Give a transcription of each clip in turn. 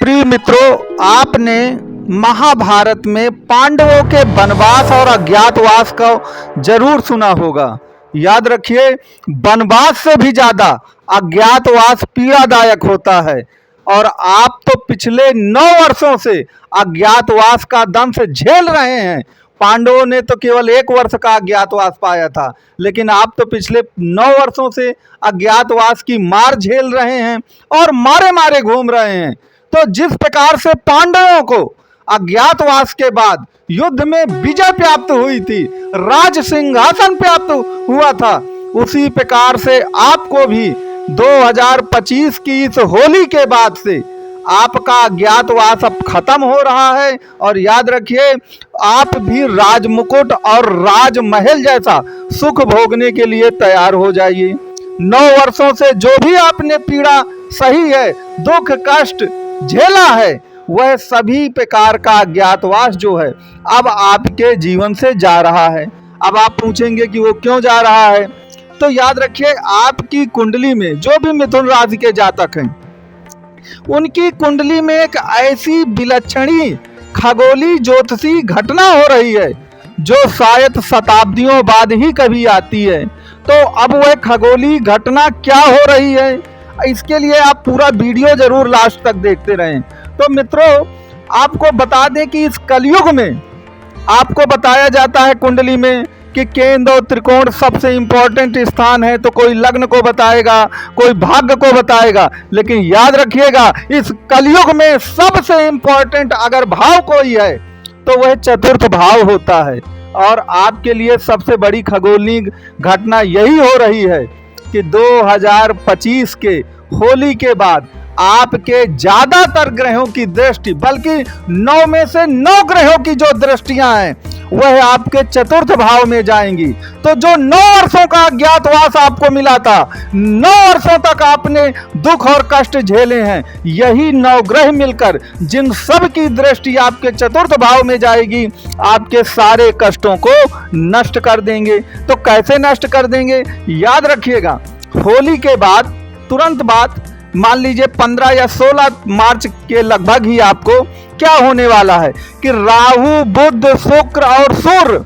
प्रिय मित्रों, आपने महाभारत में पांडवों के वनवास और अज्ञातवास को जरूर सुना होगा। याद रखिए, वनवास से भी ज्यादा अज्ञातवास पीड़ादायक होता है। और आप तो पिछले 9 वर्षों से अज्ञातवास का दंश झेल रहे हैं। पांडवों ने तो केवल 1 वर्ष का अज्ञातवास पाया था, लेकिन आप तो पिछले 9 वर्षों से अज्ञातवास की मार झेल रहे हैं और मारे मारे घूम रहे हैं। तो जिस प्रकार से पांडवों को अज्ञातवास के बाद युद्ध में विजय प्राप्त हुई थी, राज सिंहासन प्राप्त हुआ था, उसी प्रकार से आपको भी 2025 की इस होली के बाद से आपका अज्ञातवास अब खत्म हो रहा है। और याद रखिए, आप भी राजमुकुट और राजमहल जैसा सुख भोगने के लिए तैयार हो जाइए। 9 वर्षों से जो भी आपने पीड़ा सही है, दुख कष्ट झेला है, वह सभी प्रकार का अज्ञातवास जो है अब आपके जीवन से जा रहा है। अब आप पूछेंगे कि वो क्यों जा रहा है, तो याद रखिए, आपकी कुंडली में जो भी मिथुन राशि के जातक हैं, उनकी कुंडली में एक ऐसी विलक्षणी खगोली ज्योतिषी घटना हो रही है जो शायद शताब्दियों बाद ही कभी आती है। तो अब वह खगोली घटना क्या हो रही है, इसके लिए आप पूरा वीडियो जरूर लास्ट तक देखते रहें। तो मित्रों, आपको बता दें कि इस कलयुग में आपको बताया जाता है कुंडली में कि केंद्र और त्रिकोण सबसे इंपॉर्टेंट स्थान है। तो कोई लग्न को बताएगा, कोई भाग्य को बताएगा, लेकिन याद रखिएगा, इस कलयुग में सबसे इंपॉर्टेंट अगर भाव कोई है तो वह चतुर्थ भाव होता है। और आपके लिए सबसे बड़ी खगोलीय घटना यही हो रही है कि 2025 के होली के बाद आपके ज्यादातर ग्रहों की दृष्टि, बल्कि 9 में से 9 ग्रहों की जो दृष्टियां हैं, वह आपके चतुर्थ भाव में जाएंगी। तो जो 9 वर्षों का अज्ञातवास आपको मिला था, 9 वर्षों तक आपने दुख और कष्ट झेले हैं, यही 9 ग्रह मिलकर जिन सब की दृष्टि आपके चतुर्थ भाव में जाएगी, आपके सारे कष्टों को नष्ट कर देंगे। तो कैसे नष्ट कर देंगे, याद रखिएगा, होली के बाद तुरंत बाद मान लीजिए 15 या 16 मार्च के लगभग ही आपको क्या होने वाला है कि राहु, बुध, शुक्र और सूर्य,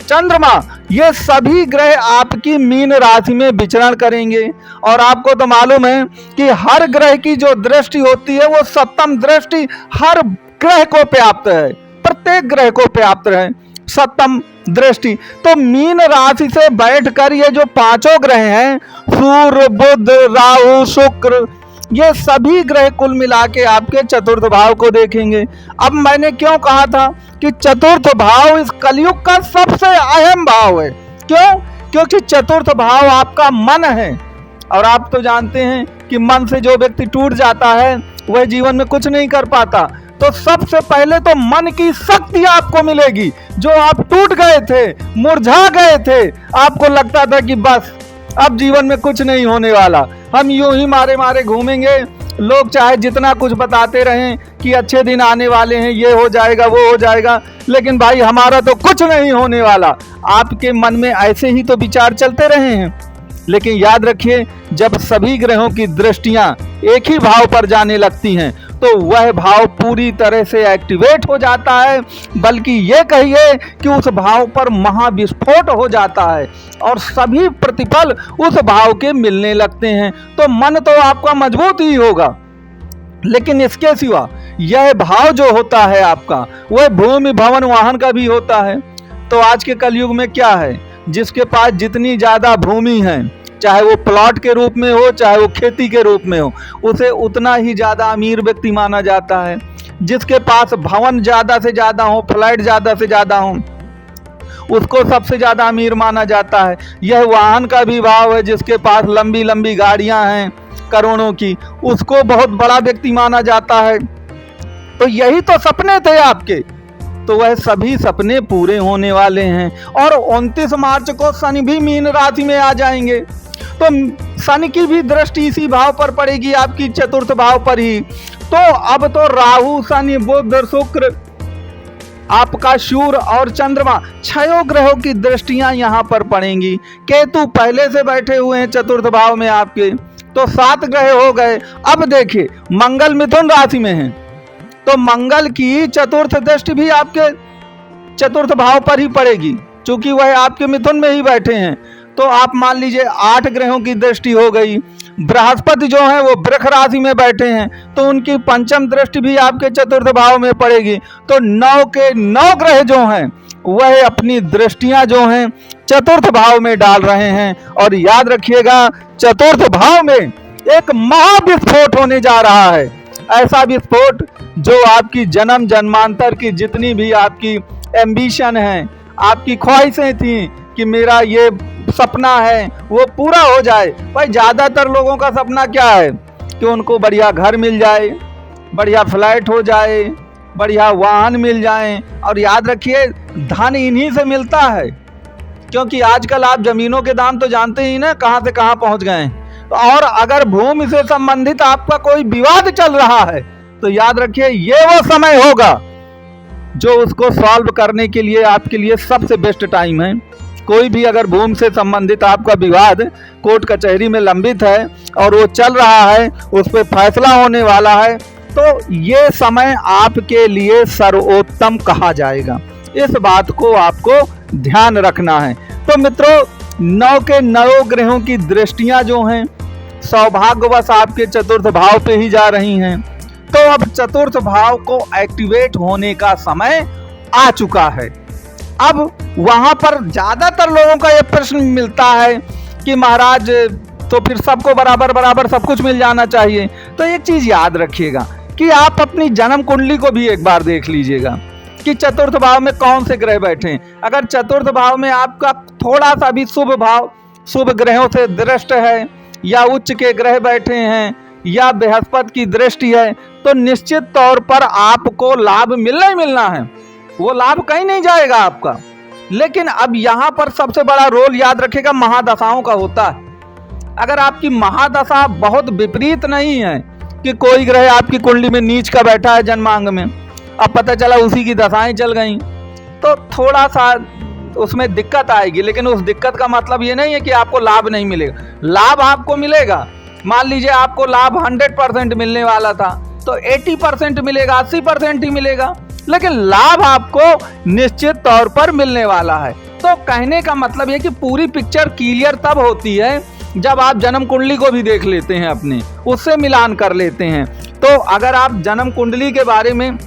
चंद्रमा, ये सभी ग्रह आपकी मीन राशि में विचरण करेंगे। और आपको तो मालूम है कि हर ग्रह की जो दृष्टि होती है वो सप्तम दृष्टि हर ग्रह को प्राप्त है, प्रत्येक ग्रह को प्राप्त है सप्तम दृष्टि। तो मीन राशि से बैठकर ये जो 5 ग्रह हैं, सूर्य, बुध, राहु, शुक्र, ये सभी ग्रह कुल मिला के आपके चतुर्थ भाव को देखेंगे। अब मैंने क्यों कहा था कि चतुर्थ भाव इस कलयुग का सबसे अहम भाव है। क्यों? क्योंकि चतुर्थ भाव आपका मन है। और आप तो जानते हैं कि मन से जो व्यक्ति टूट जाता है वह जीवन में कुछ नहीं कर पाता। तो सबसे पहले तो मन की शक्ति आपको मिलेगी। जो आप टूट गए थे, मुरझा गए थे, आपको लगता था कि बस अब जीवन में कुछ नहीं होने वाला, हम यूं ही मारे मारे घूमेंगे, लोग चाहे जितना कुछ बताते रहें कि अच्छे दिन आने वाले हैं, ये हो जाएगा वो हो जाएगा, लेकिन भाई हमारा तो कुछ नहीं होने वाला। आपके मन में ऐसे ही तो विचार चलते रहे हैं। लेकिन याद रखिए, जब सभी ग्रहों की दृष्टियां एक ही भाव पर जाने लगती हैं तो वह भाव पूरी तरह से एक्टिवेट हो जाता है, बल्कि ये कहिए कि उस भाव पर महाविस्फोट हो जाता है और सभी प्रतिफल उस भाव के मिलने लगते हैं। तो मन तो आपका मजबूत ही होगा, लेकिन इसके सिवा यह भाव जो होता है आपका, वह भूमि, भवन, वाहन का भी होता है। तो आज के कलयुग में क्या है, जिसके पास जितनी ज्यादा भूमि है, चाहे वो प्लॉट के रूप में हो, चाहे वो खेती के रूप में हो, उसे उतना ही ज्यादा अमीर व्यक्ति माना जाता है। जिसके पास भवन ज्यादा से ज्यादा हो, फ्लैट ज्यादा से ज्यादा हो, उसको सबसे ज्यादा अमीर माना जाता है। यह वाहन का भी भाव है, जिसके पास लंबी लंबी गाड़ियां हैं करोड़ों की, उसको बहुत बड़ा व्यक्ति माना जाता है। तो यही तो सपने थे आपके, तो वह सभी सपने पूरे होने वाले हैं। और 29 मार्च को शनि भी मीन राशि में आ जाएंगे। तो शनि की भी दृष्टि इसी भाव पर पड़ेगी, आपकी चतुर्थ भाव पर ही। तो अब तो राहु, शनि, बुध, शुक्र, आपका सूर्य और चंद्रमा, 6 ग्रहों की दृष्टियां यहाँ पर पड़ेंगी। केतु पहले से बैठे हुए हैं चतुर्थ भाव में आपके। तो 7 ग्रह हो गए। अब देखिए मंगल मिथुन राशि में है, तो मंगल की चतुर्थ दृष्टि भी आपके चतुर्थ भाव पर ही पड़ेगी, क्योंकि वह आपके मिथुन में ही बैठे हैं। तो आप मान लीजिए 8 ग्रहों की दृष्टि हो गई। बृहस्पति जो है वो वृष राशि में बैठे हैं, तो उनकी पंचम दृष्टि भी आपके चतुर्थ भाव में पड़ेगी। तो 9 के 9 ग्रह जो हैं वह अपनी दृष्टियां जो हैं चतुर्थ भाव में डाल रहे हैं। और याद रखिएगा चतुर्थ भाव में एक महाविस्फोट होने जा रहा है। ऐसा विस्फोट जो आपकी जन्म जन्मांतर की जितनी भी आपकी एम्बिशन है, आपकी ख्वाहिशें थी कि मेरा ये सपना है वो पूरा हो जाए। भाई ज़्यादातर लोगों का सपना क्या है कि उनको बढ़िया घर मिल जाए, बढ़िया फ्लैट हो जाए, बढ़िया वाहन मिल जाए। और याद रखिए धन इन्हीं से मिलता है, क्योंकि आजकल आप जमीनों के दाम तो जानते ही ना कहाँ से कहाँ पहुँच गए हैं। और अगर भूमि से संबंधित आपका कोई विवाद चल रहा है तो याद रखिए ये वो समय होगा जो उसको सॉल्व करने के लिए आपके लिए सबसे बेस्ट टाइम है। कोई भी अगर भूमि से संबंधित आपका विवाद कोर्ट कचहरी में लंबित है और वो चल रहा है, उस पर फैसला होने वाला है, तो ये समय आपके लिए सर्वोत्तम कहा जाएगा। इस बात को आपको ध्यान रखना है। तो मित्रों 9 के 9 ग्रहों की दृष्टियां जो हैं सौभाग्यवश आपके चतुर्थ भाव पे ही जा रही हैं। तो अब चतुर्थ भाव को एक्टिवेट होने का समय आ चुका है। अब वहां पर ज्यादातर लोगों का यह प्रश्न मिलता है कि महाराज तो फिर सबको बराबर बराबर सब कुछ मिल जाना चाहिए। तो एक चीज याद रखिएगा कि आप अपनी जन्म कुंडली को भी एक बार देख लीजिएगा कि चतुर्थ भाव में कौन से ग्रह बैठे हैं। अगर चतुर्थ भाव में आपका थोड़ा सा भी शुभ भाव शुभ ग्रहों से दृष्ट है, या उच्च के ग्रह बैठे हैं, या बृहस्पति की दृष्टि है, तो निश्चित तौर पर आपको लाभ मिलना ही मिलना है। वो लाभ कहीं नहीं जाएगा आपका। लेकिन अब यहाँ पर सबसे बड़ा रोल याद रखेगा महादशाओं का होता है। अगर आपकी महादशा बहुत विपरीत नहीं है कि कोई ग्रह आपकी कुंडली में नीच का बैठा है जन्मांग में, अब पता चला उसी की दशाएं चल गई, तो थोड़ा सा उसमें दिक्कत आएगी। लेकिन उस दिक्कत का मतलब ये नहीं है कि आपको लाभ नहीं मिलेगा, लाभ आपको मिलेगा। मान लीजिए आपको लाभ 100% मिलने वाला था तो 80% मिलेगा, 80% ही मिलेगा, लेकिन लाभ आपको निश्चित तौर पर मिलने वाला है। तो कहने का मतलब ये कि पूरी पिक्चर क्लियर तब होती है जब आप जन्म कुंडली को भी देख लेते हैं, अपने उससे मिलान कर लेते हैं। तो अगर आप जन्म कुंडली के बारे में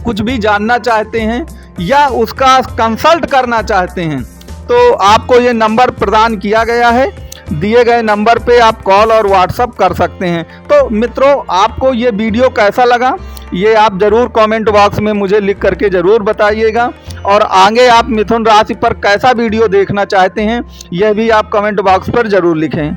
कुछ भी जानना चाहते हैं या उसका कंसल्ट करना चाहते हैं तो आपको ये नंबर प्रदान किया गया है। दिए गए नंबर पे आप कॉल और व्हाट्सअप कर सकते हैं। तो मित्रों आपको ये वीडियो कैसा लगा ये आप ज़रूर कमेंट बॉक्स में मुझे लिख करके ज़रूर बताइएगा। और आगे आप मिथुन राशि पर कैसा वीडियो देखना चाहते हैं यह भी आप कमेंट बॉक्स पर ज़रूर लिखें।